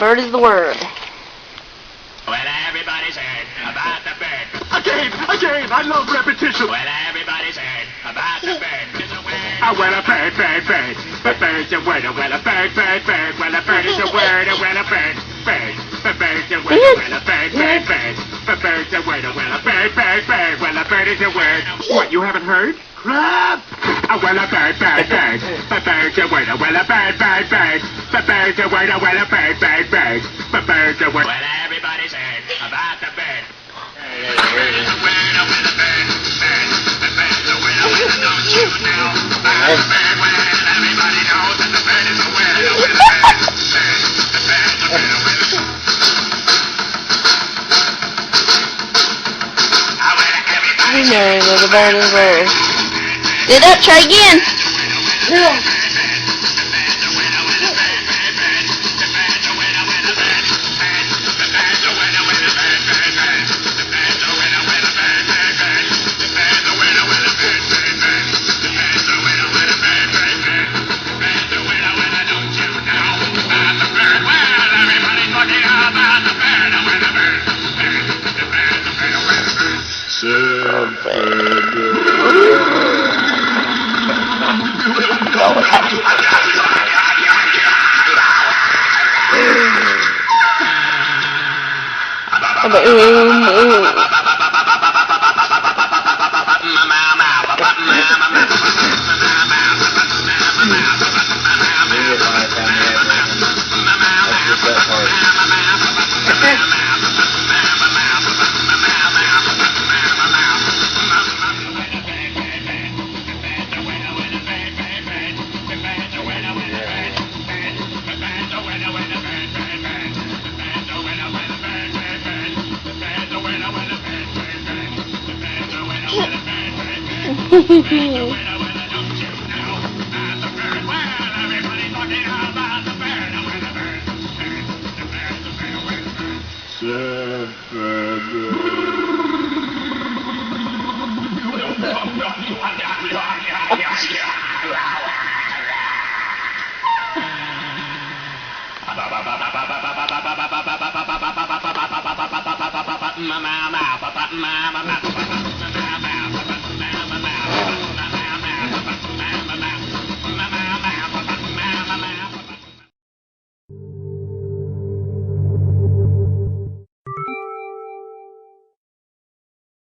Bird is the word. Well, everybody's heard about the bird. Again, I love repetition. Well, everybody's heard about the bird. It's a word. Well, a bird. A bird's a word. Well, a bird. Well, a bird is a word. Well, a bird. A bird's a word. Well, a bird. A bird's a word. Well, a bird. Well, a bird is a word. What, you haven't heard? Crap! Well, a bird. A bird's a word. Well, a bird. A bird's a word. Well, a bird. A bird's a word. Well, everybody's heard about the bird. You know that the bird is word. Get up, try again. No. Mama.